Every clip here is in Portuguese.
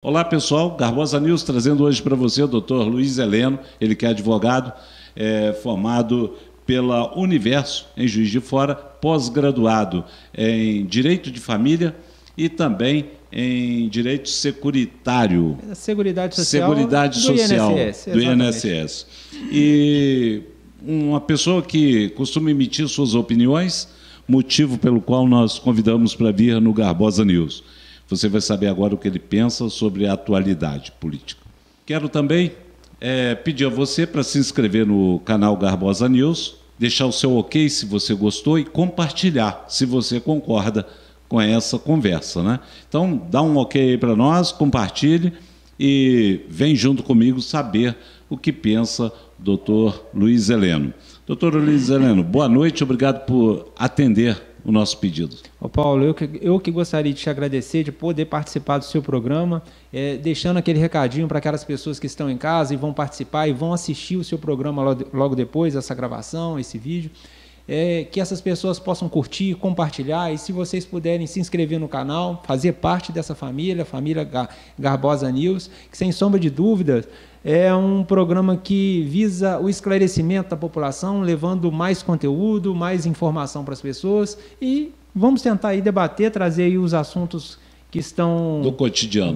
Olá pessoal, Garbosa News trazendo hoje para você o Dr. Luiz Heleno, ele que é advogado, formado pela Universo em Juiz de Fora, pós-graduado em Direito de Família e também em Direito Securitário. Seguridade Social, do INSS. E uma pessoa que costuma emitir suas opiniões, motivo pelo qual nós convidamos para vir no Garbosa News. Você vai saber agora o que ele pensa sobre a atualidade política. Quero também pedir a você para se inscrever no canal Garbosa News, deixar o seu ok se você gostou e compartilhar se você concorda com essa conversa, né? Então, dá um ok aí para nós, compartilhe e vem junto comigo saber o que pensa o Dr. Luiz Heleno. Dr. Luiz Heleno, boa noite, obrigado por atender o nosso pedido. Ô Paulo, eu que gostaria de te agradecer de poder participar do seu programa, deixando aquele recadinho para aquelas pessoas que estão em casa e vão participar e vão assistir o seu programa logo depois, essa gravação, esse vídeo, que essas pessoas possam curtir, compartilhar e se vocês puderem se inscrever no canal, fazer parte dessa família, a família Garbosa News, que sem sombra de dúvidas é um programa que visa o esclarecimento da população, levando mais conteúdo, mais informação para as pessoas e vamos tentar aí debater, trazer aí os assuntos que estão do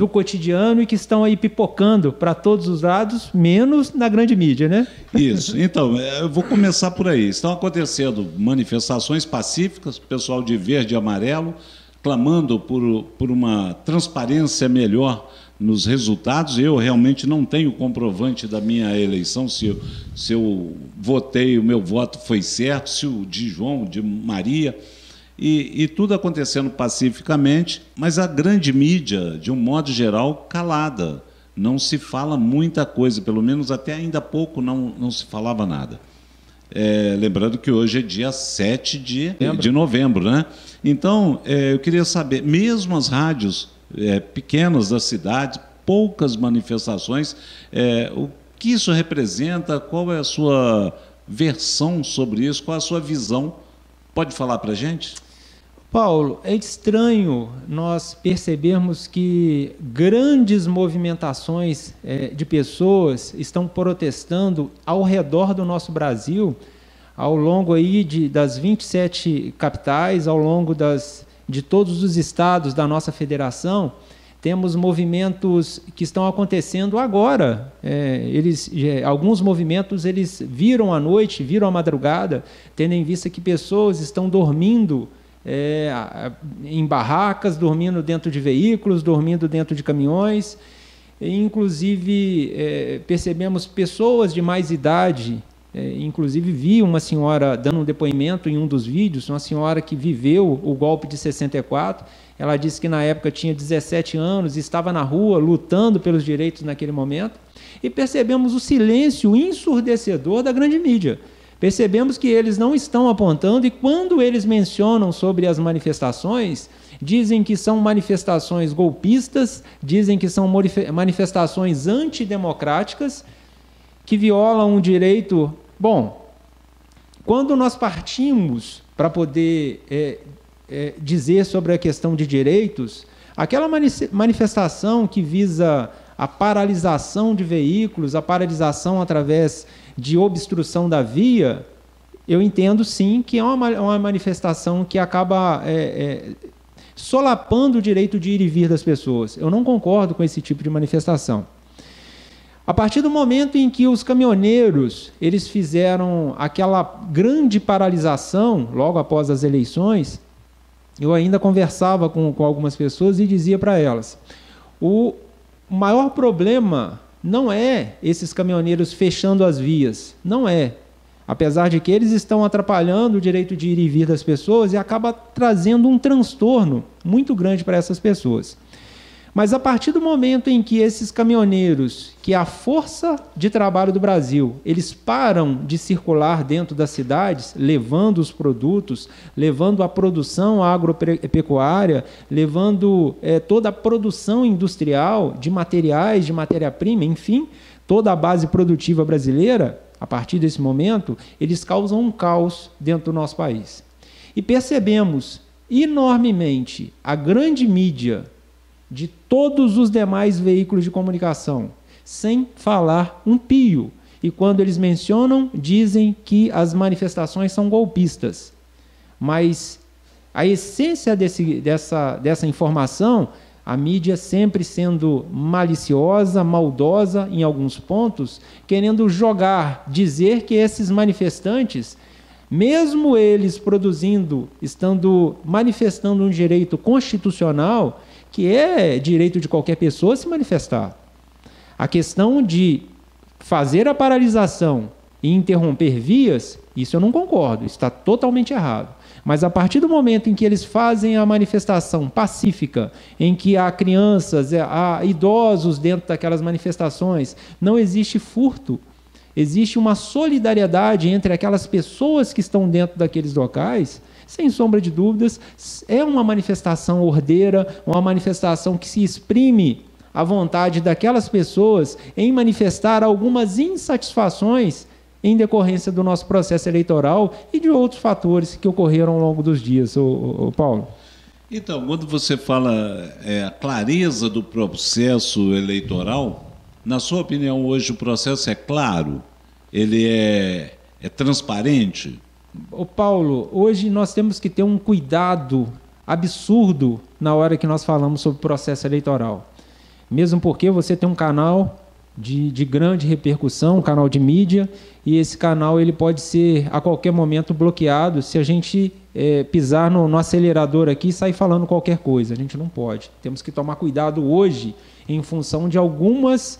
cotidiano e que estão aí pipocando para todos os lados, menos na grande mídia, né? Isso. Então, eu vou começar por aí. Estão acontecendo manifestações pacíficas, pessoal de verde e amarelo, clamando por uma transparência melhor nos resultados. Eu realmente não tenho comprovante da minha eleição, se eu votei, o meu voto foi certo, se o de João, de Maria, e tudo acontecendo pacificamente, mas a grande mídia, de um modo geral, calada. Não se fala muita coisa, pelo menos até ainda há pouco não se falava nada. Lembrando que hoje é dia 7 de novembro, né? Então, eu queria saber, mesmo as rádios pequenas da cidade, poucas manifestações, o que isso representa, qual é a sua versão sobre isso, qual é a sua visão? Pode falar para a gente? Paulo, é estranho nós percebermos que grandes movimentações de pessoas estão protestando ao redor do nosso Brasil, ao longo aí das 27 capitais, ao longo de todos os estados da nossa federação. Temos movimentos que estão acontecendo agora. Alguns movimentos eles viram à noite, viram à madrugada, tendo em vista que pessoas estão dormindo em barracas, dormindo dentro de veículos, dormindo dentro de caminhões. Inclusive, percebemos pessoas de mais idade. Inclusive, vi uma senhora dando um depoimento em um dos vídeos, uma senhora que viveu o golpe de 64. Ela disse que na época tinha 17 anos, estava na rua lutando pelos direitos naquele momento. E percebemos o silêncio ensurdecedor da grande mídia. Percebemos que eles não estão apontando e quando eles mencionam sobre as manifestações, dizem que são manifestações golpistas, dizem que são manifestações antidemocráticas, que violam um direito. Bom, quando nós partimos para poder dizer sobre a questão de direitos, aquela manifestação que visa a paralisação de veículos, a paralisação através de obstrução da via, eu entendo sim que é uma manifestação que acaba solapando o direito de ir e vir das pessoas. Eu não concordo com esse tipo de manifestação. A partir do momento em que os caminhoneiros eles fizeram aquela grande paralisação logo após as eleições, eu ainda conversava com algumas pessoas e dizia para elas, o maior problema não é esses caminhoneiros fechando as vias, não é. Apesar de que eles estão atrapalhando o direito de ir e vir das pessoas e acaba trazendo um transtorno muito grande para essas pessoas. Mas a partir do momento em que esses caminhoneiros, que é a força de trabalho do Brasil, eles param de circular dentro das cidades, levando os produtos, levando a produção agropecuária, levando toda a produção industrial de materiais, de matéria-prima, enfim, toda a base produtiva brasileira, a partir desse momento, eles causam um caos dentro do nosso país. E percebemos enormemente a grande mídia de todos os demais veículos de comunicação, sem falar um pio. E quando eles mencionam, dizem que as manifestações são golpistas. Mas a essência dessa informação, a mídia sempre sendo maliciosa, maldosa em alguns pontos, querendo dizer que esses manifestantes, mesmo eles manifestando um direito constitucional, que é direito de qualquer pessoa se manifestar. A questão de fazer a paralisação e interromper vias, isso eu não concordo, está totalmente errado. Mas a partir do momento em que eles fazem a manifestação pacífica, em que há crianças, há idosos dentro daquelas manifestações, não existe furto, existe uma solidariedade entre aquelas pessoas que estão dentro daqueles locais, sem sombra de dúvidas, é uma manifestação ordeira, uma manifestação que se exprime a vontade daquelas pessoas em manifestar algumas insatisfações em decorrência do nosso processo eleitoral e de outros fatores que ocorreram ao longo dos dias, Paulo. Então, quando você fala a clareza do processo eleitoral, na sua opinião, hoje o processo é claro? Ele é transparente? Paulo, hoje nós temos que ter um cuidado absurdo na hora que nós falamos sobre o processo eleitoral. Mesmo porque você tem um canal de grande repercussão, um canal de mídia, e esse canal ele pode ser a qualquer momento bloqueado se a gente pisar no acelerador aqui e sair falando qualquer coisa. A gente não pode. Temos que tomar cuidado hoje em função de algumas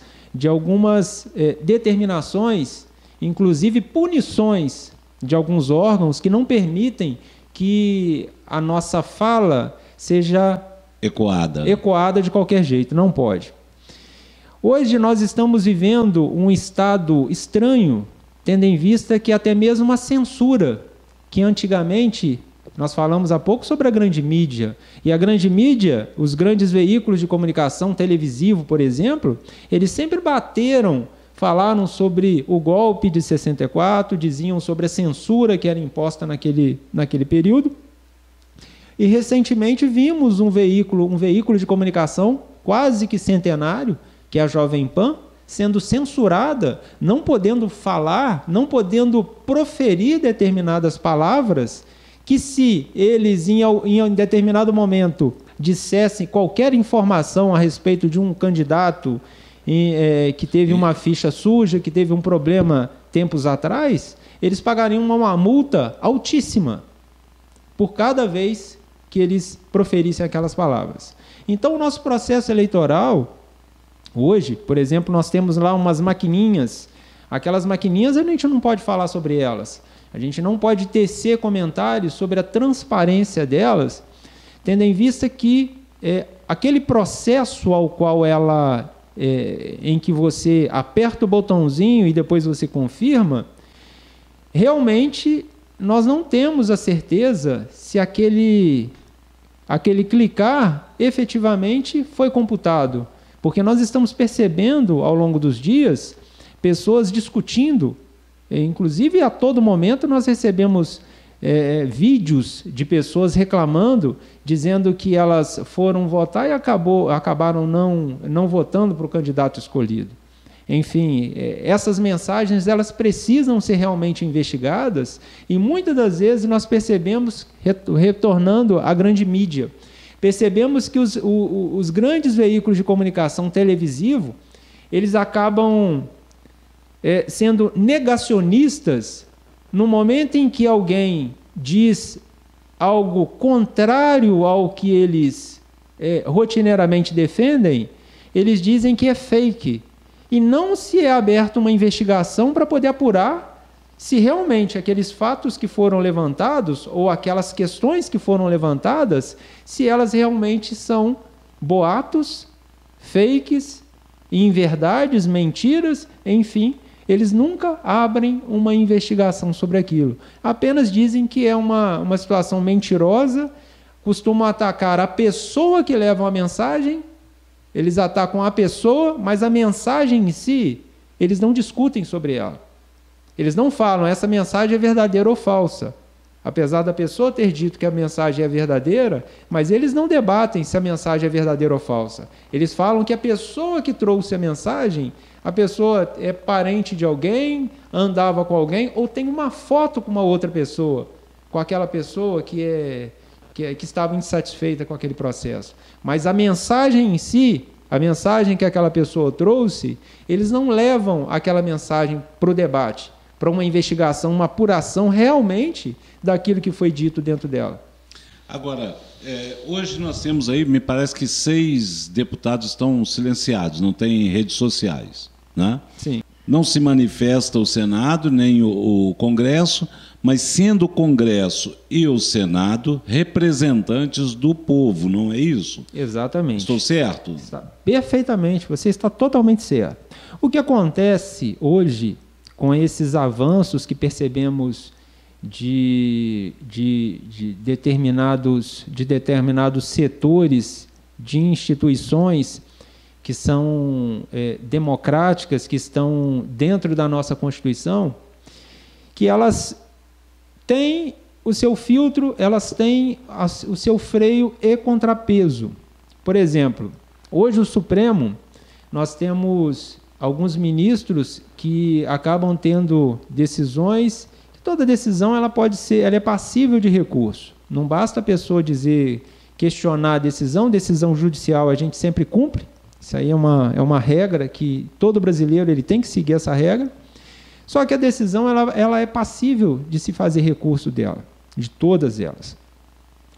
determinações, inclusive punições de alguns órgãos que não permitem que a nossa fala seja ecoada de qualquer jeito. Não pode. Hoje nós estamos vivendo um estado estranho, tendo em vista que até mesmo a censura, que antigamente, nós falamos há pouco sobre a grande mídia, e a grande mídia, os grandes veículos de comunicação televisivo, por exemplo, eles sempre falaram sobre o golpe de 64, diziam sobre a censura que era imposta naquele período, e recentemente vimos um veículo de comunicação quase que centenário, que é a Jovem Pan, sendo censurada, não podendo falar, não podendo proferir determinadas palavras, que se eles, em determinado momento, dissessem qualquer informação a respeito de um candidato que teve uma ficha suja, que teve um problema tempos atrás, eles pagariam uma multa altíssima por cada vez que eles proferissem aquelas palavras. Então, o nosso processo eleitoral, hoje, por exemplo, nós temos lá umas maquininhas. Aquelas maquininhas a gente não pode falar sobre elas. A gente não pode tecer comentários sobre a transparência delas, tendo em vista que aquele processo ao qual em que você aperta o botãozinho e depois você confirma, realmente nós não temos a certeza se aquele clicar efetivamente foi computado. Porque nós estamos percebendo, ao longo dos dias, pessoas discutindo, inclusive a todo momento nós recebemos vídeos de pessoas reclamando, dizendo que elas foram votar e acabaram não votando para o candidato escolhido. Enfim, essas mensagens elas precisam ser realmente investigadas e muitas das vezes nós percebemos, retornando à grande mídia, percebemos que os grandes veículos de comunicação televisivo, eles acabam sendo negacionistas no momento em que alguém diz algo contrário ao que eles rotineiramente defendem, eles dizem que é fake. E não se é aberta uma investigação para poder apurar se realmente aqueles fatos que foram levantados ou aquelas questões que foram levantadas, se elas realmente são boatos, fakes, inverdades, mentiras, enfim, eles nunca abrem uma investigação sobre aquilo. Apenas dizem que é uma situação mentirosa, costumam atacar a pessoa que leva a mensagem, eles atacam a pessoa, mas a mensagem em si, eles não discutem sobre ela. Eles não falam, essa mensagem é verdadeira ou falsa. apesar da pessoa ter dito que a mensagem é verdadeira, mas eles não debatem se a mensagem é verdadeira ou falsa. Eles falam que a pessoa que trouxe a mensagem, a pessoa é parente de alguém, andava com alguém, ou tem uma foto com uma outra pessoa, com aquela pessoa que estava insatisfeita com aquele processo. Mas a mensagem em si, a mensagem que aquela pessoa trouxe, eles não levam aquela mensagem para o debate, para uma investigação, uma apuração realmente daquilo que foi dito dentro dela. Agora, hoje nós temos aí, me parece que 6 deputados estão silenciados, não tem redes sociais, né? Sim. Não se manifesta o Senado, nem o Congresso, mas sendo o Congresso e o Senado representantes do povo, não é isso? Exatamente. Estou certo? Está perfeitamente, você está totalmente certo. O que acontece hoje com esses avanços que percebemos de determinados setores de instituições que são democráticas, que estão dentro da nossa Constituição, que elas têm o seu filtro, elas têm o seu freio e contrapeso. Por exemplo, hoje o Supremo, nós temos alguns ministros que acabam tendo decisões, toda decisão ela é passível de recurso. Não basta a pessoa questionar a decisão judicial a gente sempre cumpre. Isso aí é uma regra que todo brasileiro ele tem que seguir essa regra. Só que a decisão ela é passível de se fazer recurso dela, de todas elas.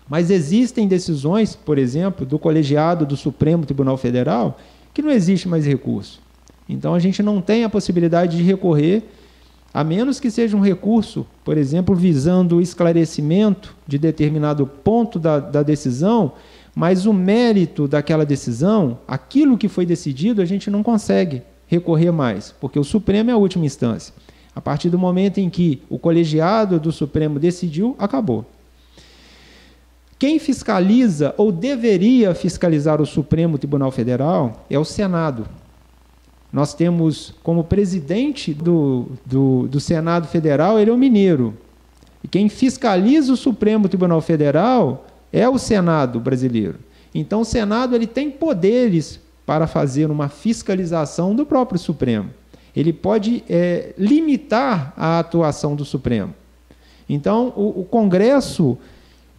Mas existem decisões, por exemplo, do colegiado do Supremo Tribunal Federal, que não existe mais recurso. Então a gente não tem a possibilidade de recorrer, a menos que seja um recurso, por exemplo, visando o esclarecimento de determinado ponto da decisão, mas o mérito daquela decisão, aquilo que foi decidido, a gente não consegue recorrer mais, porque o Supremo é a última instância. A partir do momento em que o colegiado do Supremo decidiu, acabou. Quem fiscaliza ou deveria fiscalizar o Supremo Tribunal Federal é o Senado. Nós temos como presidente do Senado Federal, ele é o mineiro. E quem fiscaliza o Supremo Tribunal Federal é o Senado brasileiro. Então o Senado ele tem poderes para fazer uma fiscalização do próprio Supremo. Ele pode limitar a atuação do Supremo. Então o Congresso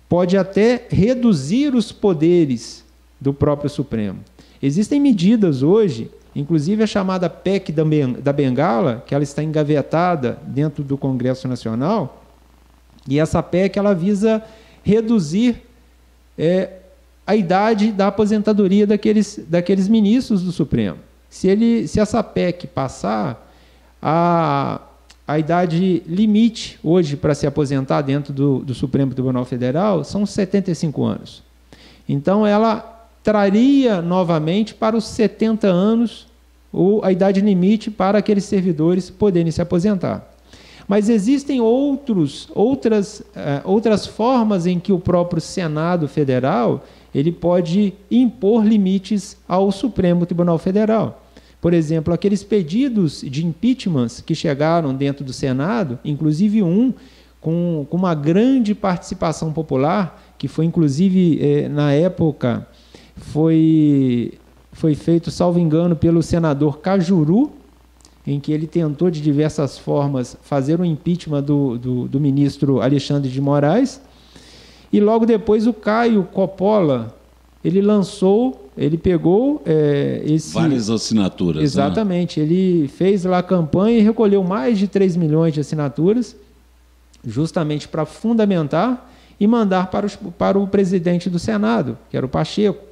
pode até reduzir os poderes do próprio Supremo. Existem medidas hoje, inclusive a chamada PEC da Bengala, que ela está engavetada dentro do Congresso Nacional, e essa PEC ela visa reduzir a idade da aposentadoria daqueles ministros do Supremo. Se essa PEC passar, a idade limite hoje para se aposentar dentro do Supremo Tribunal Federal são 75 anos. Então, ela traria novamente para os 70 anos a idade limite para aqueles servidores poderem se aposentar. Mas existem outras formas em que o próprio Senado Federal ele pode impor limites ao Supremo Tribunal Federal. Por exemplo, aqueles pedidos de impeachment que chegaram dentro do Senado, inclusive um com uma grande participação popular, que foi inclusive na época foi feito, salvo engano, pelo senador Cajuru, em que ele tentou de diversas formas fazer o impeachment do ministro Alexandre de Moraes, e logo depois o Caio Coppola, ele pegou várias assinaturas. Exatamente, né? Ele fez lá a campanha e recolheu mais de 3 milhões de assinaturas, justamente para fundamentar e mandar para o presidente do Senado, que era o Pacheco.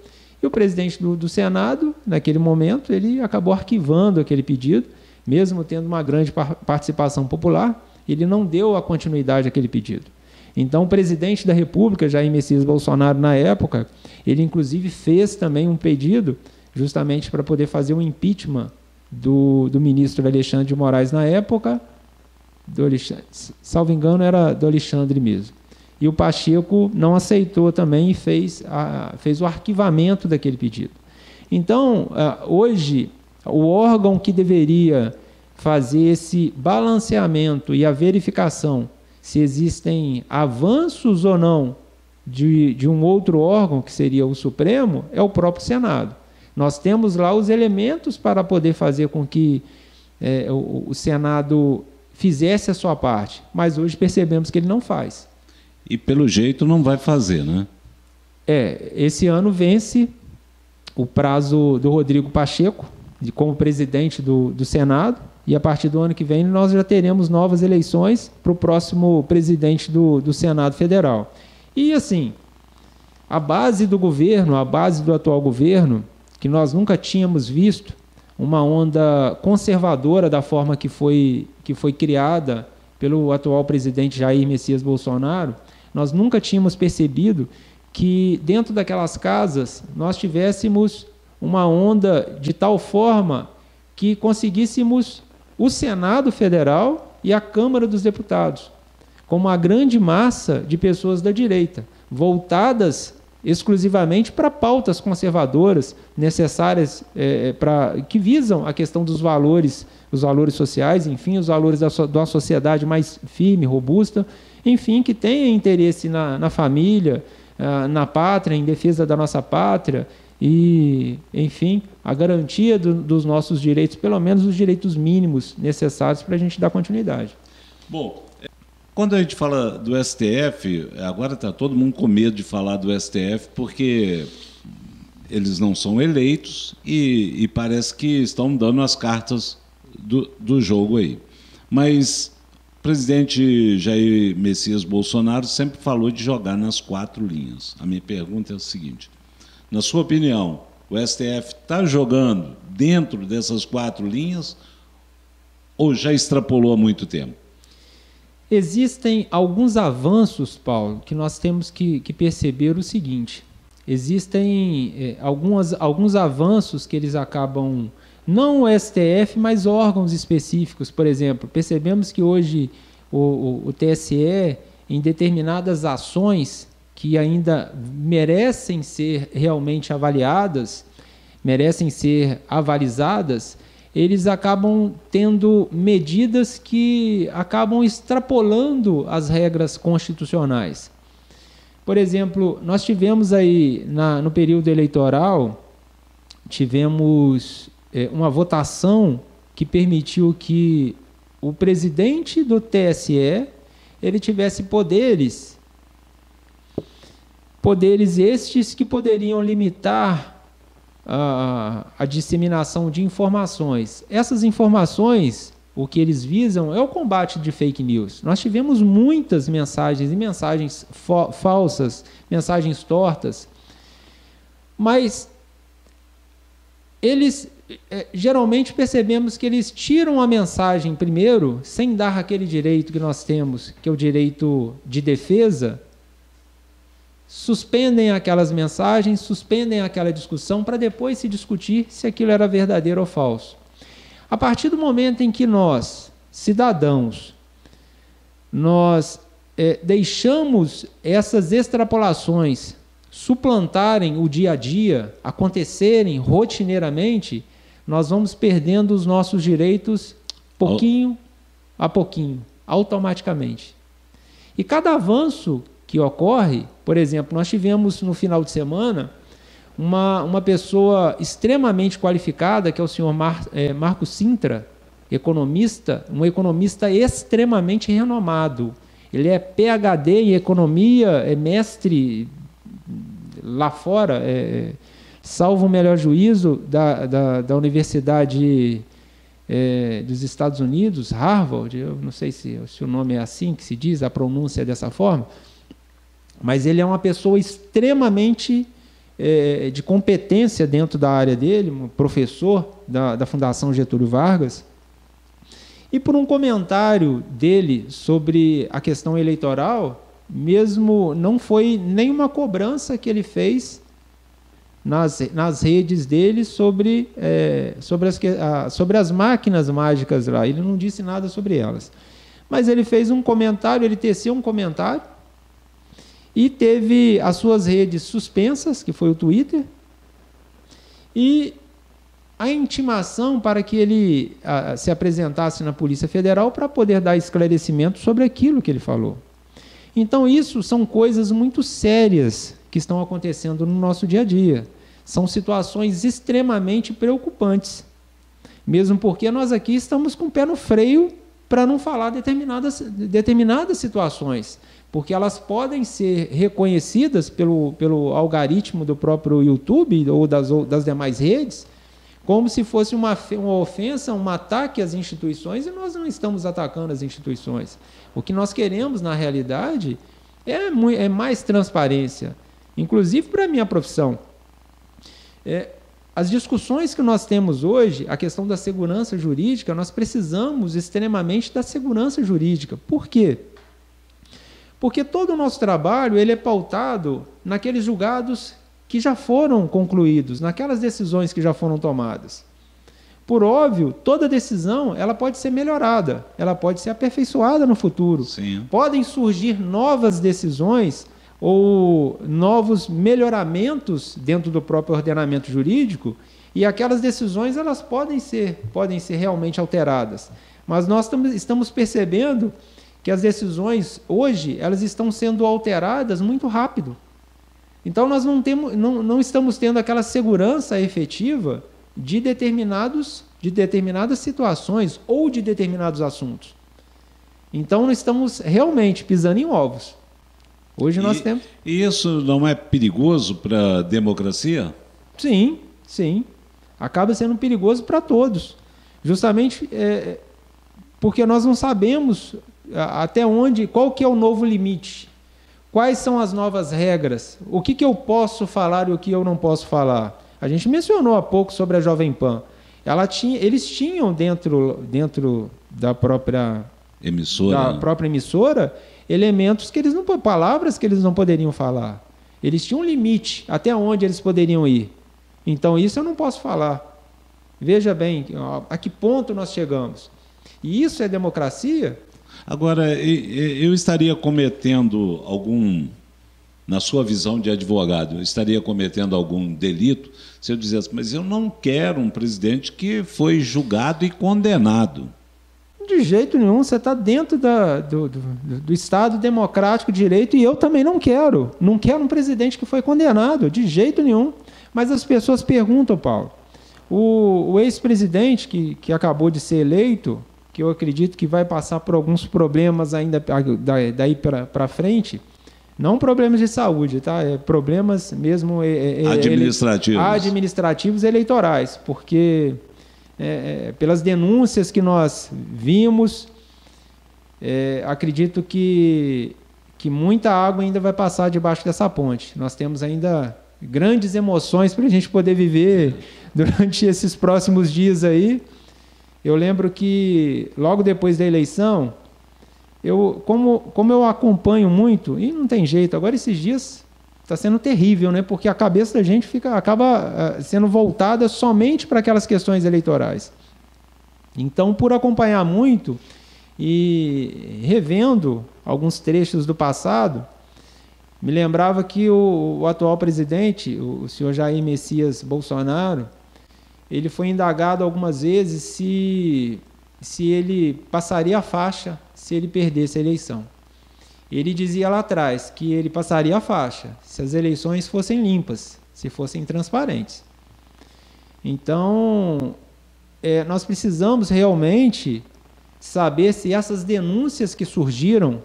E o presidente do Senado, naquele momento, ele acabou arquivando aquele pedido, mesmo tendo uma grande participação popular, ele não deu a continuidade àquele pedido. Então, o presidente da República, Jair Messias Bolsonaro, na época, ele inclusive fez também um pedido justamente para poder fazer um impeachment do ministro Alexandre de Moraes na época, salvo engano, era do Alexandre mesmo. E o Pacheco não aceitou também e fez o arquivamento daquele pedido. Então, hoje, o órgão que deveria fazer esse balanceamento e a verificação se existem avanços ou não de um outro órgão, que seria o Supremo, é o próprio Senado. Nós temos lá os elementos para poder fazer com que o Senado fizesse a sua parte, mas hoje percebemos que ele não faz. E, pelo jeito, não vai fazer, né? Esse ano vence o prazo do Rodrigo Pacheco, como presidente do Senado, e a partir do ano que vem nós já teremos novas eleições para o próximo presidente do Senado Federal. E, assim, a base do governo, a base do atual governo, que nós nunca tínhamos visto, uma onda conservadora da forma que foi criada pelo atual presidente Jair Messias Bolsonaro, nós nunca tínhamos percebido que dentro daquelas casas nós tivéssemos uma onda de tal forma que conseguíssemos o Senado Federal e a Câmara dos Deputados, com uma grande massa de pessoas da direita, voltadas exclusivamente para pautas conservadoras necessárias que visam a questão dos valores, os valores sociais, enfim, os valores da uma sociedade mais firme, robusta, enfim, que tenha interesse na família, na pátria, em defesa da nossa pátria e, enfim, a garantia dos nossos direitos, pelo menos os direitos mínimos necessários para a gente dar continuidade. Bom, quando a gente fala do STF, agora está todo mundo com medo de falar do STF, porque eles não são eleitos e parece que estão dando as cartas do jogo aí. Mas o presidente Jair Messias Bolsonaro sempre falou de jogar nas 4 linhas. A minha pergunta é a seguinte: na sua opinião, o STF está jogando dentro dessas 4 linhas ou já extrapolou há muito tempo? Existem alguns avanços, Paulo, que nós temos que perceber o seguinte: existem alguns avanços que eles acabam, não o STF, mas órgãos específicos. Por exemplo, percebemos que hoje o TSE, em determinadas ações que ainda merecem ser realmente avaliadas, merecem ser avalizadas, eles acabam tendo medidas que acabam extrapolando as regras constitucionais. Por exemplo, nós tivemos aí, no período eleitoral, tivemos uma votação que permitiu que o presidente do TSE ele tivesse poderes estes que poderiam limitar a disseminação de informações. Essas informações, o que eles visam é o combate de fake news. Nós tivemos muitas mensagens e mensagens falsas, mensagens tortas, mas eles geralmente percebemos que eles tiram a mensagem primeiro, sem dar aquele direito que nós temos, que é o direito de defesa, suspendem aquelas mensagens, suspendem aquela discussão para depois se discutir se aquilo era verdadeiro ou falso. A partir do momento em que nós, cidadãos, deixamos essas extrapolações suplantarem o dia a dia, acontecerem rotineiramente, nós vamos perdendo os nossos direitos pouquinho a pouquinho, automaticamente. E cada avanço que ocorre, por exemplo, nós tivemos no final de semana uma pessoa extremamente qualificada, que é o senhor Marco Sintra, economista, um economista extremamente renomado. Ele é PhD em economia, é mestre lá fora, salvo o melhor juízo, da Universidade dos Estados Unidos, Harvard, eu não sei se o nome é assim que se diz, a pronúncia é dessa forma, mas ele é uma pessoa extremamente de competência dentro da área dele, um professor da Fundação Getúlio Vargas, e por um comentário dele sobre a questão eleitoral, mesmo não foi nenhuma cobrança que ele fez nas redes dele sobre as máquinas mágicas lá. Ele não disse nada sobre elas. Mas ele fez um comentário, ele teceu um comentário e teve as suas redes suspensas, que foi o Twitter, e a intimação para que ele se apresentasse na Polícia Federal para poder dar esclarecimento sobre aquilo que ele falou. Então, isso são coisas muito sérias que estão acontecendo no nosso dia a dia. São situações extremamente preocupantes, mesmo porque nós aqui estamos com o pé no freio para não falar determinadas situações, porque elas podem ser reconhecidas pelo algoritmo do próprio YouTube ou das demais redes, como se fosse uma ofensa, um ataque às instituições, e nós não estamos atacando as instituições. O que nós queremos, na realidade, é mais transparência, inclusive para a minha profissão. As discussões que nós temos hoje, a questão da segurança jurídica, nós precisamos extremamente da segurança jurídica. Por quê? Porque todo o nosso trabalho ele é pautado naqueles julgados que já foram concluídos, naquelas decisões que já foram tomadas. Por óbvio, toda decisão ela pode ser melhorada, ela pode ser aperfeiçoada no futuro. Sim. Podem surgir novas decisões ou novos melhoramentos dentro do próprio ordenamento jurídico, e aquelas decisões elas podem ser realmente alteradas. Mas nós estamos percebendo que as decisões hoje elas estão sendo alteradas muito rápido. Então nós não estamos tendo aquela segurança efetiva de determinadas situações ou de determinados assuntos. Então nós estamos realmente pisando em ovos. Hoje nós temos... E isso não é perigoso para a democracia? Sim, sim. Acaba sendo perigoso para todos. Justamente porque nós não sabemos até onde, qual que é o novo limite. Quais são as novas regras? O que eu posso falar e o que eu não posso falar? A gente mencionou há pouco sobre a Jovem Pan. Eles tinham dentro da própria emissora elementos que palavras que eles não poderiam falar. Eles tinham um limite até onde eles poderiam ir. Então isso eu não posso falar. Veja bem a que ponto nós chegamos. E isso é democracia? Agora, eu estaria cometendo na sua visão de advogado, eu estaria cometendo algum delito se eu dissesse, mas eu não quero um presidente que foi julgado e condenado. De jeito nenhum, você está dentro do Estado democrático de direito, e eu também não quero. Não quero um presidente que foi condenado, de jeito nenhum. Mas as pessoas perguntam, Paulo, o ex-presidente que acabou de ser eleito, que eu acredito que vai passar por alguns problemas ainda daí para frente, não problemas de saúde, tá? Problemas mesmo administrativos eleitorais, porque pelas denúncias que nós vimos, acredito que muita água ainda vai passar debaixo dessa ponte. Nós temos ainda grandes emoções para a gente poder viver durante esses próximos dias aí. Eu lembro que, logo depois da eleição, como eu acompanho muito, e não tem jeito, agora esses dias está sendo terrível, né? Porque a cabeça da gente acaba sendo voltada somente para aquelas questões eleitorais. Então, por acompanhar muito e revendo alguns trechos do passado, me lembrava que o atual presidente, o senhor Jair Messias Bolsonaro, ele foi indagado algumas vezes se ele passaria a faixa se ele perdesse a eleição. Ele dizia lá atrás que ele passaria a faixa se as eleições fossem limpas, se fossem transparentes. Então, nós precisamos realmente saber se essas denúncias que surgiram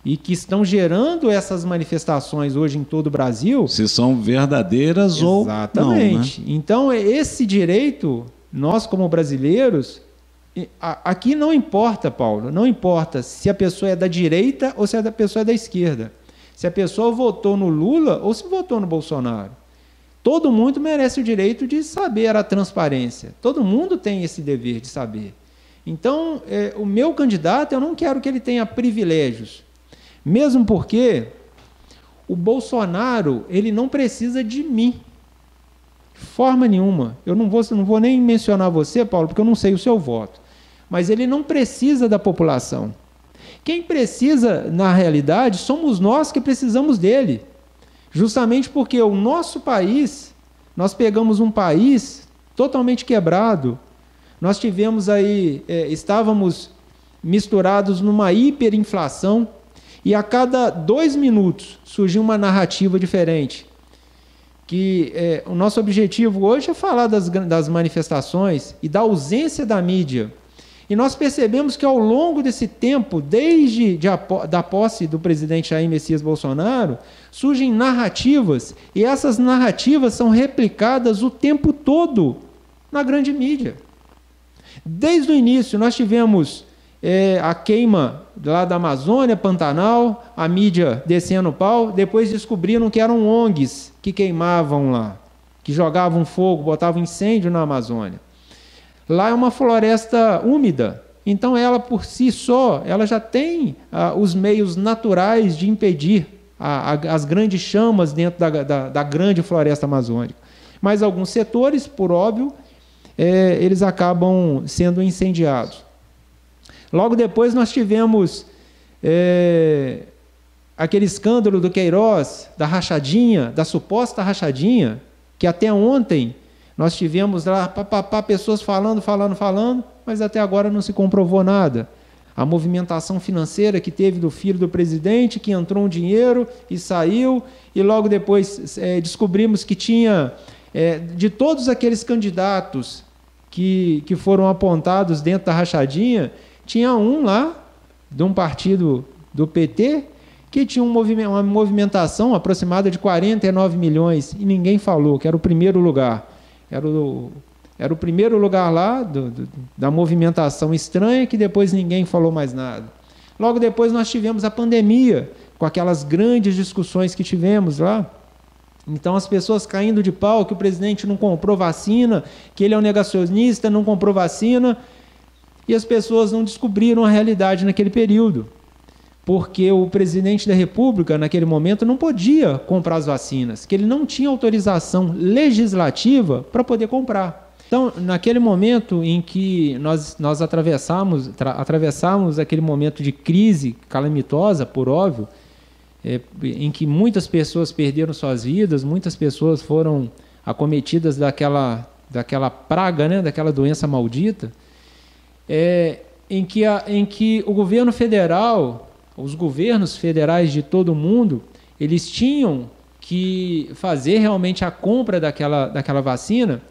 e que estão gerando essas manifestações hoje em todo o Brasil... Se são verdadeiras ou não. Exatamente. Né? Então, esse direito, nós como brasileiros, aqui não importa, Paulo, não importa se a pessoa é da direita ou se a pessoa é da esquerda. Se a pessoa votou no Lula ou se votou no Bolsonaro. Todo mundo merece o direito de saber a transparência. Todo mundo tem esse dever de saber. Então, o meu candidato, eu não quero que ele tenha privilégios. Mesmo porque o Bolsonaro, ele não precisa de mim. De forma nenhuma. Eu não vou nem mencionar você, Paulo, porque eu não sei o seu voto. Mas ele não precisa da população. Quem precisa, na realidade, somos nós que precisamos dele. Justamente porque o nosso país, nós pegamos um país totalmente quebrado. Nós tivemos aí, estávamos misturados numa hiperinflação e a cada 2 minutos surgiu uma narrativa diferente. Que o nosso objetivo hoje é falar das manifestações e da ausência da mídia. E nós percebemos que ao longo desse tempo, desde da posse do presidente Jair Messias Bolsonaro, surgem narrativas, e essas narrativas são replicadas o tempo todo na grande mídia. Desde o início, nós tivemos a queima lá da Amazônia, Pantanal, a mídia descendo o pau, depois descobriram que eram ONGs que queimavam lá, que jogavam fogo, botavam incêndio na Amazônia. Lá é uma floresta úmida, então ela por si só, ela já tem os meios naturais de impedir as grandes chamas dentro da grande floresta amazônica. Mas alguns setores, por óbvio, eles acabam sendo incendiados. Logo depois nós tivemos aquele escândalo do Queiroz, da rachadinha, da suposta rachadinha, que até ontem nós tivemos lá pessoas falando, mas até agora não se comprovou nada. A movimentação financeira que teve do filho do presidente, que entrou um dinheiro e saiu, e logo depois descobrimos que tinha, de todos aqueles candidatos que foram apontados dentro da rachadinha, tinha um lá, de um partido do PT, que tinha uma movimentação aproximada de 49 milhões, e ninguém falou, que era o primeiro lugar. Era o primeiro lugar lá da movimentação estranha, que depois ninguém falou mais nada. Logo depois nós tivemos a pandemia, com aquelas grandes discussões que tivemos lá. Então as pessoas caindo de pau, que o presidente não comprou vacina, que ele é um negacionista, não comprou vacina, e as pessoas não descobriram a realidade naquele período. Porque o presidente da República, naquele momento, não podia comprar as vacinas, que ele não tinha autorização legislativa para poder comprar. Então, naquele momento em que nós atravessamos aquele momento de crise calamitosa, por óbvio, em que muitas pessoas perderam suas vidas, muitas pessoas foram acometidas daquela praga, né, daquela doença maldita, em que o governo federal, os governos federais de todo o mundo, eles tinham que fazer realmente a compra daquela vacina.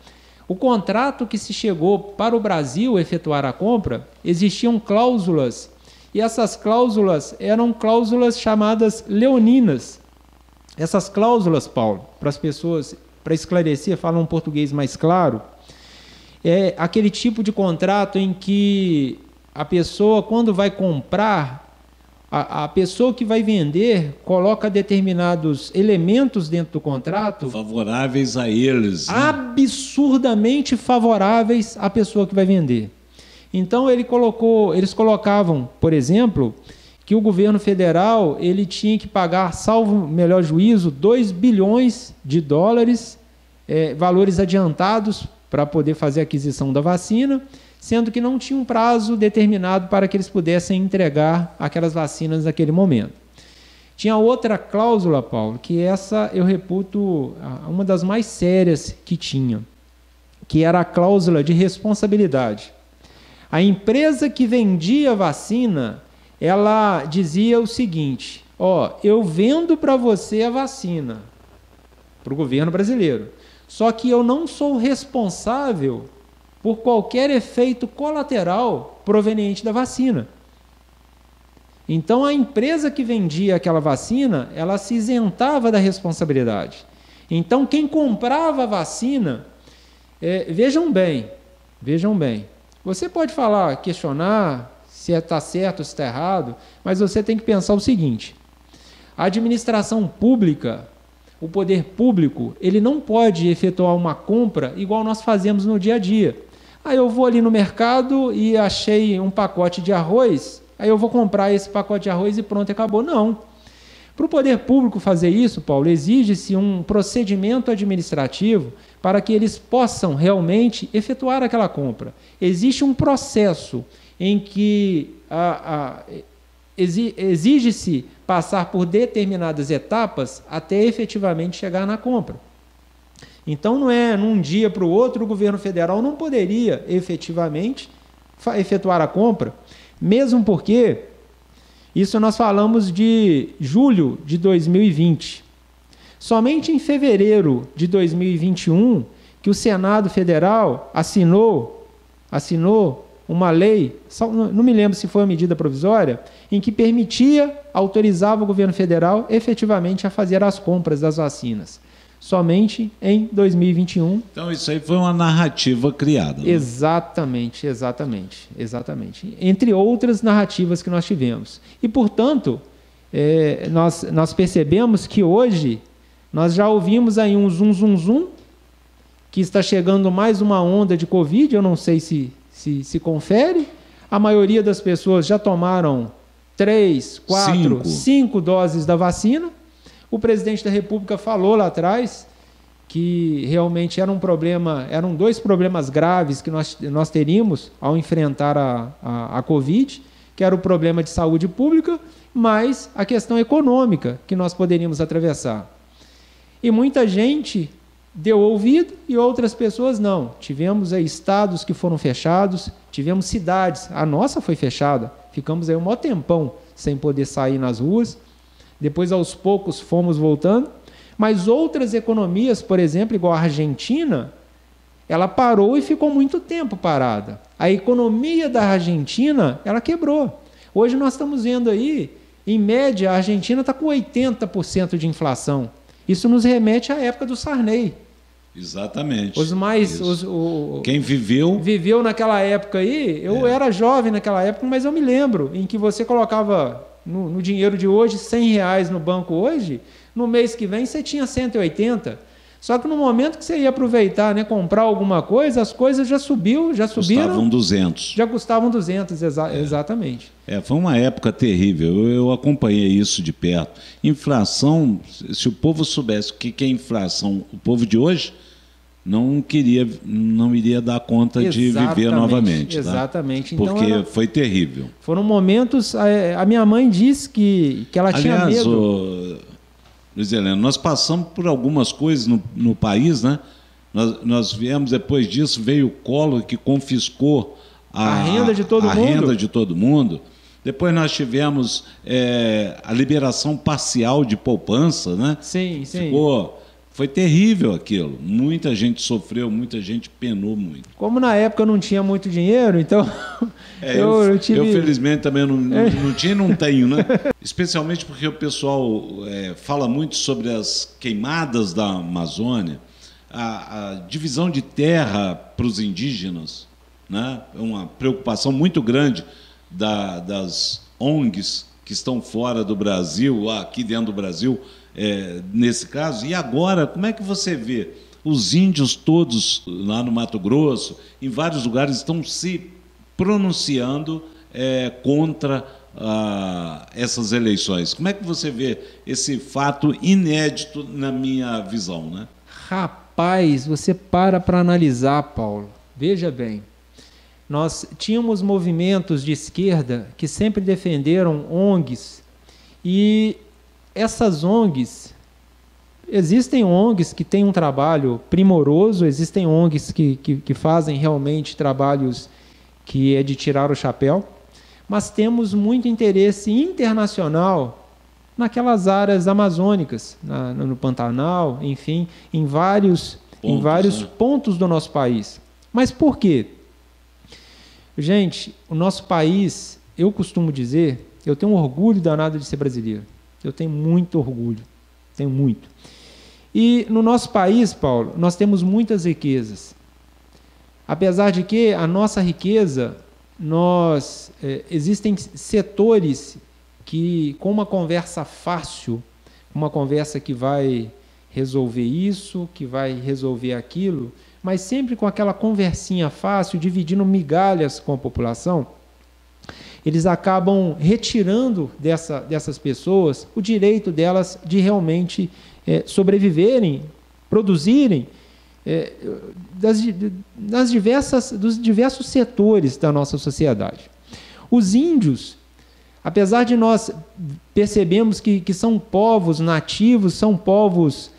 O contrato que se chegou para o Brasil efetuar a compra, existiam cláusulas, e essas cláusulas eram cláusulas chamadas leoninas. Essas cláusulas, Paulo, para as pessoas, para esclarecer, falar um português mais claro, é aquele tipo de contrato em que a pessoa, quando vai comprar, a pessoa que vai vender coloca determinados elementos dentro do contrato favoráveis a eles, né? Absurdamente favoráveis à pessoa que vai vender. Então eles colocavam, por exemplo, que o governo federal ele tinha que pagar, salvo melhor juízo, 2 bilhões de dólares, valores adiantados para poder fazer a aquisição da vacina, sendo que não tinha um prazo determinado para que eles pudessem entregar aquelas vacinas naquele momento. Tinha outra cláusula, Paulo, que essa eu reputo uma das mais sérias que tinha, que era a cláusula de responsabilidade. A empresa que vendia a vacina, ela dizia o seguinte: eu vendo para você a vacina, para o governo brasileiro, só que eu não sou responsável por qualquer efeito colateral proveniente da vacina. Então, a empresa que vendia aquela vacina, ela se isentava da responsabilidade. Então, quem comprava a vacina, vejam bem, você pode falar, questionar se está certo ou se está errado, mas você tem que pensar o seguinte: a administração pública, o poder público, ele não pode efetuar uma compra igual nós fazemos no dia a dia. Eu vou ali no mercado e achei um pacote de arroz, aí eu vou comprar esse pacote de arroz e pronto, acabou. Não. Para o poder público fazer isso, Paulo, exige-se um procedimento administrativo para que eles possam realmente efetuar aquela compra. Existe um processo em que exige-se passar por determinadas etapas até efetivamente chegar na compra. Então, não é num dia para o outro, o governo federal não poderia efetivamente efetuar a compra, mesmo porque isso nós falamos de julho de 2020. Somente em fevereiro de 2021 que o Senado Federal assinou uma lei, não me lembro se foi uma medida provisória, em que autorizava o governo federal efetivamente a fazer as compras das vacinas. Somente em 2021. Então isso aí foi uma narrativa criada. Né? Exatamente. Entre outras narrativas que nós tivemos. E, portanto, nós percebemos que hoje nós já ouvimos aí um zum, que está chegando mais uma onda de Covid, eu não sei se confere. A maioria das pessoas já tomaram 3, 4, 5 doses da vacina. O presidente da República falou lá atrás que realmente eram 2 problemas graves que nós teríamos ao enfrentar a Covid, que era o problema de saúde pública, mas a questão econômica que nós poderíamos atravessar. E muita gente deu ouvido e outras pessoas não. Tivemos aí estados que foram fechados, tivemos cidades, a nossa foi fechada, ficamos aí um maior tempão sem poder sair nas ruas. Depois, aos poucos, fomos voltando. Mas outras economias, por exemplo, igual a Argentina, ela parou e ficou muito tempo parada. A economia da Argentina, ela quebrou. Hoje nós estamos vendo aí, em média, a Argentina está com 80% de inflação. Isso nos remete à época do Sarney. Exatamente. Quem viveu naquela época aí, eu era jovem naquela época, mas eu me lembro em que você colocava no dinheiro de hoje, R$100 no banco hoje, no mês que vem você tinha 180. Só que no momento que você ia aproveitar, né, comprar alguma coisa, as coisas já subiram. Custavam 200. Já custavam 200, exatamente. Foi uma época terrível, eu acompanhei isso de perto. Inflação, se o povo soubesse o que é inflação, o povo de hoje não iria dar conta de viver novamente. Exatamente. Tá? Porque foi terrível. Foram momentos... A minha mãe disse que ela tinha medo... Luiz Heleno, nós passamos por algumas coisas no país, né? Nós viemos, depois disso, veio o Collor, que confiscou a renda de todo mundo. Depois nós tivemos a liberação parcial de poupança, né? Sim. Foi terrível aquilo. Muita gente sofreu, muita gente penou muito. Como na época eu não tinha muito dinheiro, então... eu felizmente também não tinha e não tenho, né? Especialmente porque o pessoal fala muito sobre as queimadas da Amazônia, a divisão de terra para os indígenas, né? É uma preocupação muito grande das ONGs que estão fora do Brasil, aqui dentro do Brasil, nesse caso. E agora, como é que você vê? Os índios todos lá no Mato Grosso, em vários lugares, estão se pronunciando contra essas eleições. Como é que você vê esse fato inédito na minha visão, né? Rapaz, você para analisar, Paulo. Veja bem, nós tínhamos movimentos de esquerda que sempre defenderam ONGs, e essas ONGs, existem ONGs que têm um trabalho primoroso, existem ONGs que fazem realmente trabalhos que é de tirar o chapéu, mas temos muito interesse internacional naquelas áreas amazônicas, no Pantanal, enfim, em vários pontos do nosso país. Mas por quê? Gente, o nosso país, eu costumo dizer, eu tenho um orgulho danado de ser brasileiro. Eu tenho muito orgulho, tenho muito. E no nosso país, Paulo, nós temos muitas riquezas. Apesar de que a nossa riqueza, existem setores que, com uma conversa fácil, uma conversa que vai resolver isso, que vai resolver aquilo, mas sempre com aquela conversinha fácil, dividindo migalhas com a população, eles acabam retirando dessas pessoas o direito delas de realmente sobreviverem, produzirem dos diversos setores da nossa sociedade. Os índios, apesar de nós percebermos que são povos nativos, são povos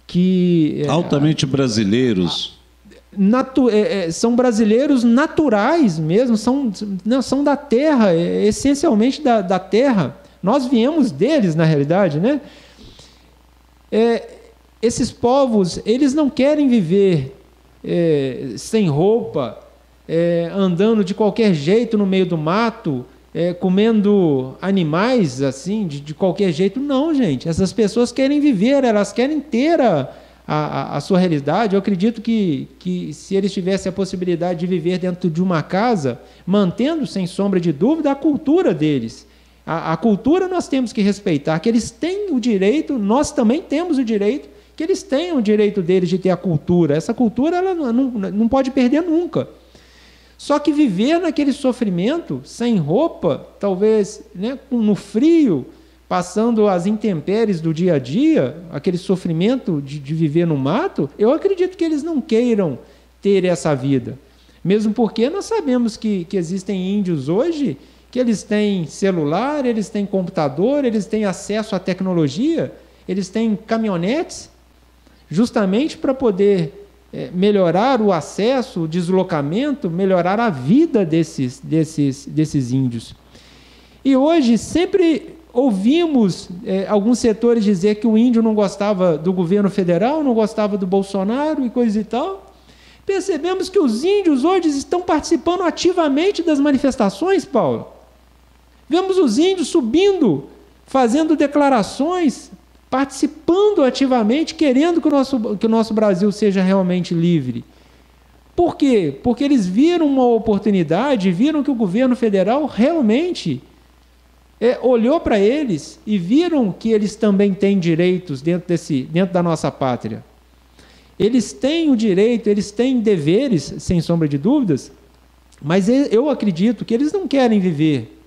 que altamente brasileiros. São brasileiros naturais mesmo, são da terra, essencialmente da terra. Nós viemos deles, na realidade, né? Esses povos, eles não querem viver sem roupa, andando de qualquer jeito no meio do mato, comendo animais assim, de qualquer jeito. Não, gente. Essas pessoas querem viver, elas querem ter a sua realidade. Eu acredito que se eles tivessem a possibilidade de viver dentro de uma casa, mantendo, sem sombra de dúvida, a cultura deles. A cultura nós temos que respeitar, que eles têm o direito, nós também temos o direito, que eles tenham o direito deles de ter a cultura. Essa cultura ela não pode perder nunca. Só que viver naquele sofrimento, sem roupa, talvez, né, no frio, passando as intempéries do dia a dia, aquele sofrimento de viver no mato, eu acredito que eles não queiram ter essa vida. Mesmo porque nós sabemos que existem índios hoje que eles têm celular, eles têm computador, eles têm acesso à tecnologia, eles têm caminhonetes, justamente para poder melhorar o acesso, o deslocamento, melhorar a vida desses índios. E hoje sempre ouvimos alguns setores dizer que o índio não gostava do governo federal, não gostava do Bolsonaro e coisa e tal. Percebemos que os índios hoje estão participando ativamente das manifestações, Paulo. Vemos os índios subindo, fazendo declarações, participando ativamente, querendo que o nosso Brasil seja realmente livre. Por quê? Porque eles viram uma oportunidade, viram que o governo federal realmente olhou para eles e viram que eles também têm direitos dentro da nossa pátria. Eles têm o direito, eles têm deveres, sem sombra de dúvidas, mas eu acredito que eles não querem viver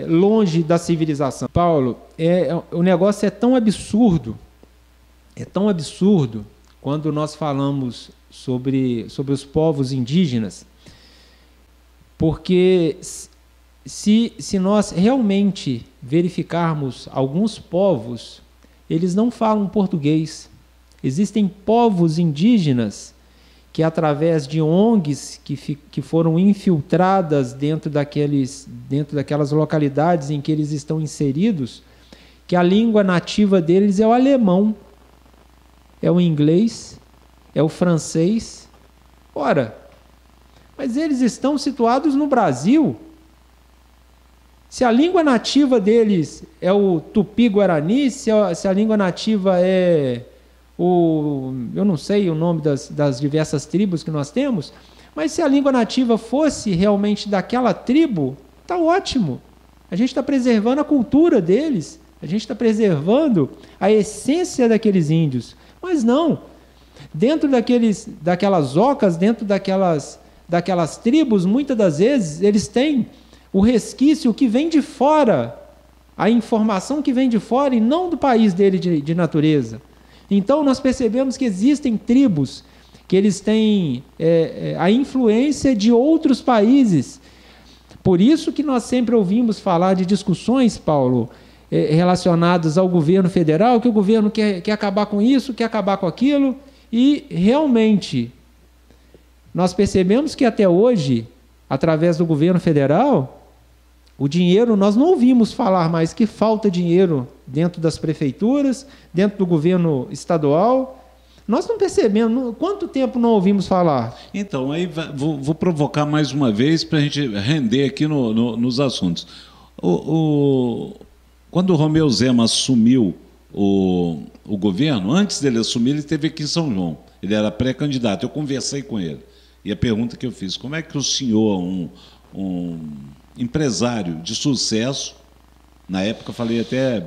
longe da civilização. Paulo, o negócio é tão absurdo quando nós falamos sobre os povos indígenas, porque se nós realmente verificarmos alguns povos, eles não falam português. Existem povos indígenas que, através de ONGs que foram infiltradas dentro daquelas localidades em que eles estão inseridos, que a língua nativa deles é o alemão, é o inglês, é o francês. Ora, mas eles estão situados no Brasil. Se a língua nativa deles é o tupi-guarani, se a língua nativa é eu não sei o nome das diversas tribos que nós temos, mas se a língua nativa fosse realmente daquela tribo, está ótimo. A gente está preservando a cultura deles, a gente está preservando a essência daqueles índios. Mas não, dentro daquelas ocas, dentro daquelas tribos, muitas das vezes, eles têm o resquício que vem de fora, a informação que vem de fora e não do país dele de natureza. Então, nós percebemos que existem tribos que eles têm a influência de outros países. Por isso que nós sempre ouvimos falar de discussões, Paulo, relacionadas ao governo federal, que o governo quer acabar com isso, quer acabar com aquilo, e realmente nós percebemos que até hoje, através do governo federal, o dinheiro, nós não ouvimos falar mais que falta dinheiro dentro das prefeituras, dentro do governo estadual. Nós não percebemos. Quanto tempo não ouvimos falar? Então, aí vou provocar mais uma vez para a gente render aqui nos assuntos. Quando o Romeu Zema assumiu o governo, antes dele assumir, ele esteve aqui em São João. Ele era pré-candidato. Eu conversei com ele. E a pergunta que eu fiz, como é que o senhor, um empresário de sucesso, na época eu falei até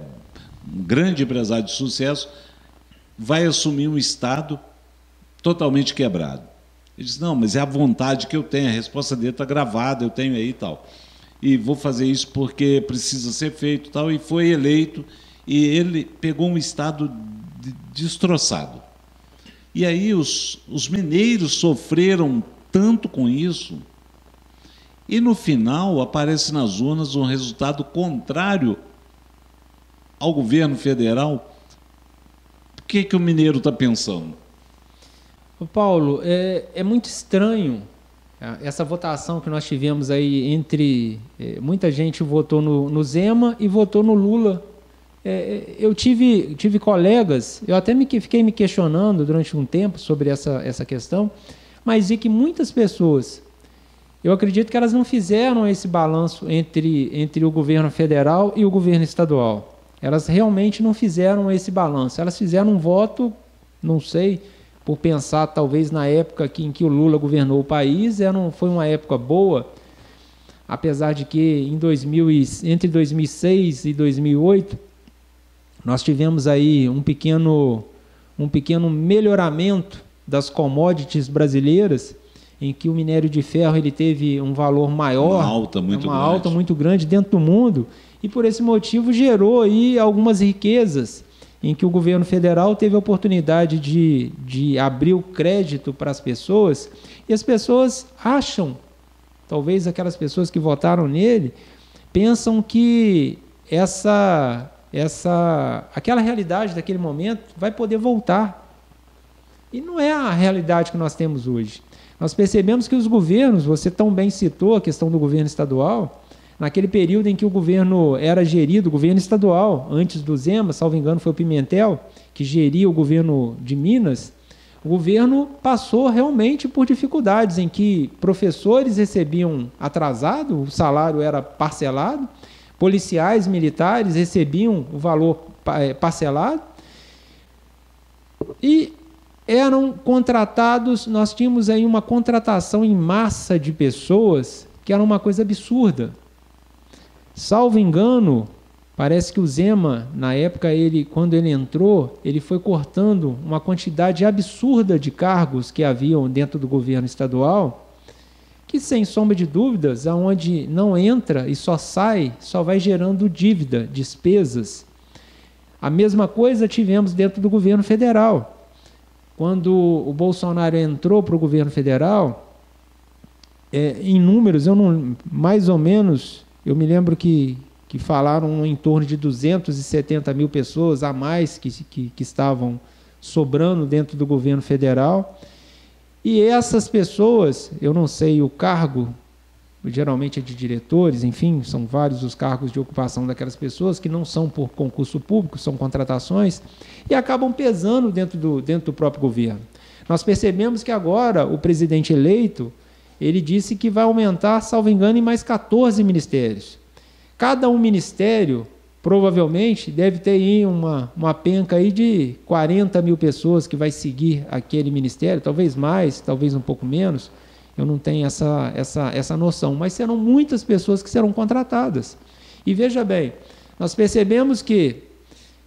um grande empresário de sucesso, vai assumir um Estado totalmente quebrado? Ele disse, não, mas é a vontade que eu tenho, a resposta dele está gravada, eu tenho aí e tal. E vou fazer isso porque precisa ser feito e tal, e foi eleito, e ele pegou um Estado destroçado. E aí os mineiros sofreram tanto com isso, e no final aparece nas urnas um resultado contrário ao governo federal, que o mineiro está pensando? Paulo, é muito estranho essa votação que nós tivemos aí entre... muita gente votou no Zema e votou no Lula. Eu tive colegas, eu até fiquei me questionando durante um tempo sobre essa questão, mas vi que muitas pessoas, eu acredito que elas não fizeram esse balanço entre o governo federal e o governo estadual. Elas realmente não fizeram esse balanço. Elas fizeram um voto, não sei, por pensar talvez na época em que o Lula governou o país, foi uma época boa, apesar de que entre 2006 e 2008, nós tivemos aí um pequeno melhoramento das commodities brasileiras, em que o minério de ferro ele teve um valor maior, uma alta muito grande dentro do mundo, e por esse motivo gerou aí algumas riquezas, em que o governo federal teve a oportunidade de abrir o crédito para as pessoas, e as pessoas acham, talvez aquelas pessoas que votaram nele, pensam que aquela realidade daquele momento vai poder voltar. E não é a realidade que nós temos hoje. Nós percebemos que os governos, você tão bem citou a questão do governo estadual, naquele período em que o governo era gerido, o governo estadual, antes do Zema, salvo engano, foi o Pimentel, que geria o governo de Minas, o governo passou realmente por dificuldades em que professores recebiam atrasado, o salário era parcelado, policiais militares recebiam o valor parcelado e eram contratados, nós tínhamos aí uma contratação em massa de pessoas que era uma coisa absurda. Salvo engano, parece que o Zema, na época, quando ele entrou, ele foi cortando uma quantidade absurda de cargos que haviam dentro do governo estadual, que, sem sombra de dúvidas, aonde não entra e só sai, só vai gerando dívida, despesas. A mesma coisa tivemos dentro do governo federal. Quando o Bolsonaro entrou para o governo federal, em números, mais ou menos... Eu me lembro que falaram em torno de 270 mil pessoas a mais que estavam sobrando dentro do governo federal. E essas pessoas, eu não sei o cargo, geralmente é de diretores, enfim, são vários os cargos de ocupação daquelas pessoas que não são por concurso público, são contratações, e acabam pesando dentro do próprio governo. Nós percebemos que agora o presidente eleito, ele disse que vai aumentar, salvo engano, em mais 14 ministérios. Cada um ministério, provavelmente, deve ter aí uma penca aí de 40 mil pessoas que vai seguir aquele ministério, talvez mais, talvez um pouco menos, eu não tenho essa noção, mas serão muitas pessoas que serão contratadas. E veja bem, nós percebemos que,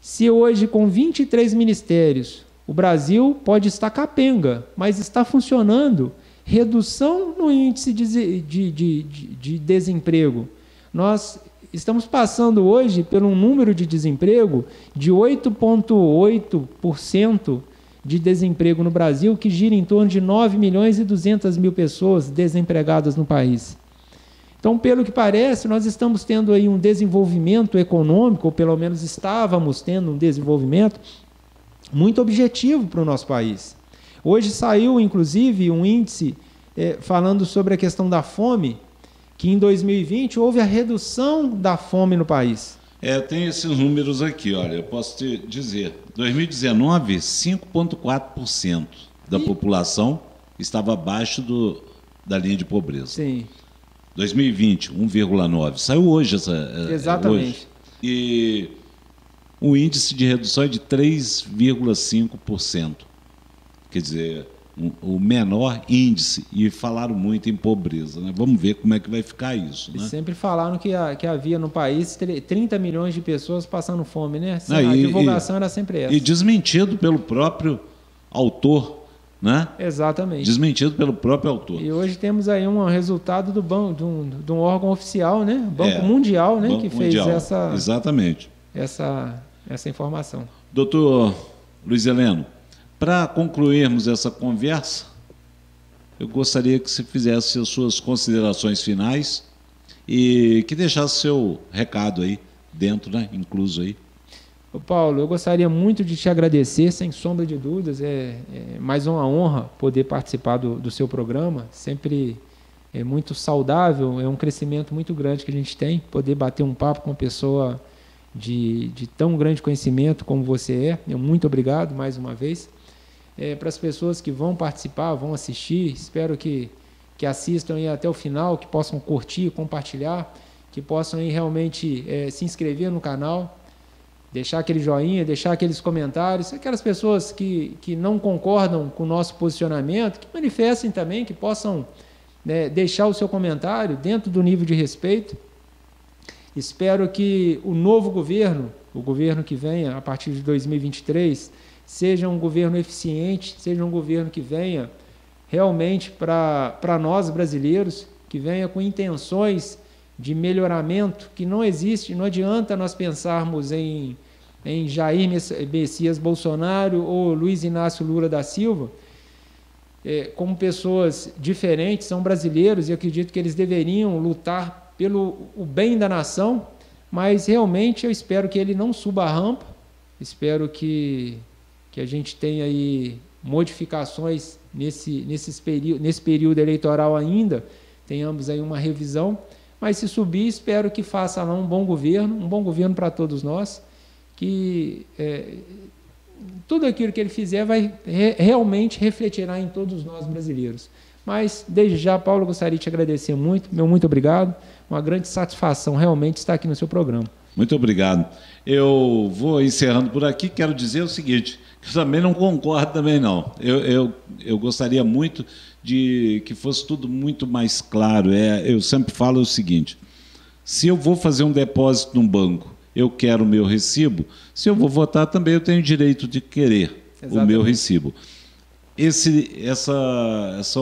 se hoje com 23 ministérios, o Brasil pode estar capenga, mas está funcionando, redução no índice de desemprego. Nós estamos passando hoje por um número de desemprego de 8,8% de desemprego no Brasil, que gira em torno de 9 milhões e 200 mil pessoas desempregadas no país. Então, pelo que parece, nós estamos tendo aí um desenvolvimento econômico, ou pelo menos estávamos tendo um desenvolvimento muito objetivo para o nosso país. Hoje saiu, inclusive, um índice falando sobre a questão da fome, que em 2020 houve a redução da fome no país. Tem esses números aqui, olha, eu posso te dizer. 2019, 5,4% da população estava abaixo da linha de pobreza. Sim. 2020, 1,9%. Saiu hoje Exatamente. Hoje. E o índice de redução é de 3,5%. Quer dizer, o menor índice, e falaram muito em pobreza, né? Vamos ver como é que vai ficar isso. Né? Sempre falaram que havia no país 30 milhões de pessoas passando fome, né? A divulgação era sempre essa. E desmentido pelo próprio autor, né? Exatamente. Desmentido pelo próprio autor. E hoje temos aí um resultado de um órgão oficial, né? Banco Mundial, né? Banco que fez Mundial. essa informação. Doutor Luiz Heleno, para concluirmos essa conversa, eu gostaria que você fizesse as suas considerações finais e que deixasse seu recado aí dentro, né, incluso aí. Paulo, eu gostaria muito de te agradecer, sem sombra de dúvidas, é mais uma honra poder participar do seu programa, sempre é muito saudável, é um crescimento muito grande que a gente tem, poder bater um papo com uma pessoa de tão grande conhecimento como você é. Muito obrigado mais uma vez. Para as pessoas que vão participar, vão assistir, espero que assistam aí até o final, que possam curtir, compartilhar, que possam aí realmente se inscrever no canal, deixar aquele joinha, deixar aqueles comentários. Aquelas pessoas que não concordam com o nosso posicionamento, que manifestem também, que possam deixar o seu comentário dentro do nível de respeito. Espero que o novo governo, o governo que venha a partir de 2023, seja um governo eficiente, seja um governo que venha realmente para nós brasileiros, que venha com intenções de melhoramento, que não existe. Não adianta nós pensarmos em Jair Messias Bolsonaro ou Luiz Inácio Lula da Silva como pessoas diferentes, são brasileiros, e acredito que eles deveriam lutar pelo o bem da nação, mas realmente eu espero que ele não suba a rampa, espero que a gente tenha aí modificações nesse período eleitoral ainda, tenhamos aí uma revisão, mas se subir, espero que faça lá um bom governo para todos nós, que tudo aquilo que ele fizer vai realmente refletirá em todos nós brasileiros. Mas, desde já, Paulo, eu gostaria de te agradecer muito, muito obrigado, uma grande satisfação realmente estar aqui no seu programa. Muito obrigado. Eu vou encerrando por aqui, quero dizer o seguinte, que eu também não concordo também não. Eu gostaria muito de que fosse tudo muito mais claro. Eu sempre falo o seguinte, se eu vou fazer um depósito num banco, eu quero o meu recibo, se eu vou votar também eu tenho o direito de querer o meu recibo. Essa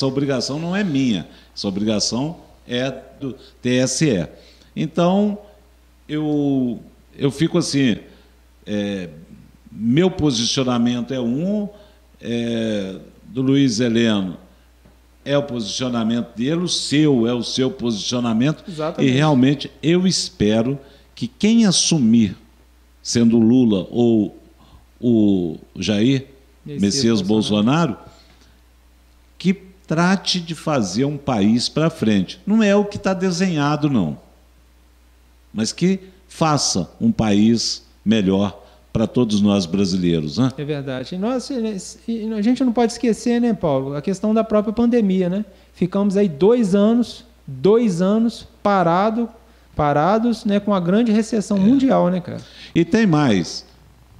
obrigação não é minha, essa obrigação é do TSE. Então, eu fico assim, meu posicionamento do Luiz Heleno é o posicionamento dele, o seu é o seu posicionamento. Exatamente. E realmente eu espero que quem assumir, sendo o Lula ou o Jair Messias Bolsonaro, que trate de fazer um país para frente. Não é o que está desenhado, não, mas que faça um país melhor para todos nós brasileiros, né? É verdade. E a gente não pode esquecer, né, Paulo, a questão da própria pandemia, né? Ficamos aí 2 anos parados, né, com a grande recessão mundial, né, cara? E tem mais.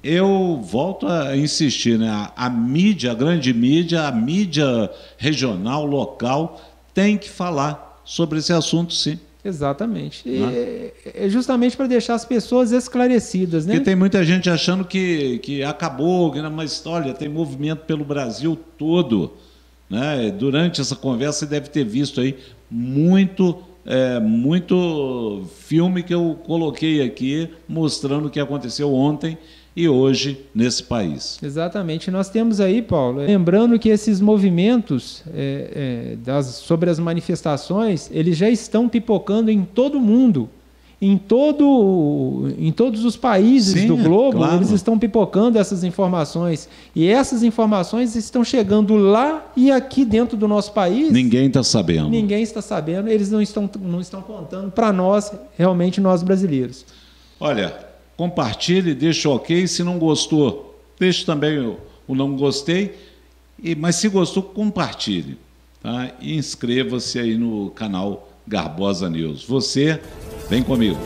Eu volto a insistir, né? A mídia, a grande mídia, a mídia regional, local, tem que falar sobre esse assunto, sim. Exatamente. É justamente para deixar as pessoas esclarecidas, né? Porque tem muita gente achando que acabou, mas olha, tem movimento pelo Brasil todo, né? Durante essa conversa você deve ter visto aí muito filme que eu coloquei aqui mostrando o que aconteceu ontem e hoje nesse país. Exatamente. Nós temos aí, Paulo, lembrando que esses movimentos sobre as manifestações, eles já estão pipocando em todo o mundo, em todos os países do globo, claro. Eles estão pipocando essas informações, e essas informações estão chegando lá e aqui dentro do nosso país. Ninguém está sabendo. Ninguém está sabendo, eles não estão contando para nós, realmente nós brasileiros. Olha, compartilhe, deixa o ok, se não gostou, deixe também o não gostei, mas se gostou, compartilhe, tá? E inscreva-se aí no canal Garbosa News. Você, vem comigo.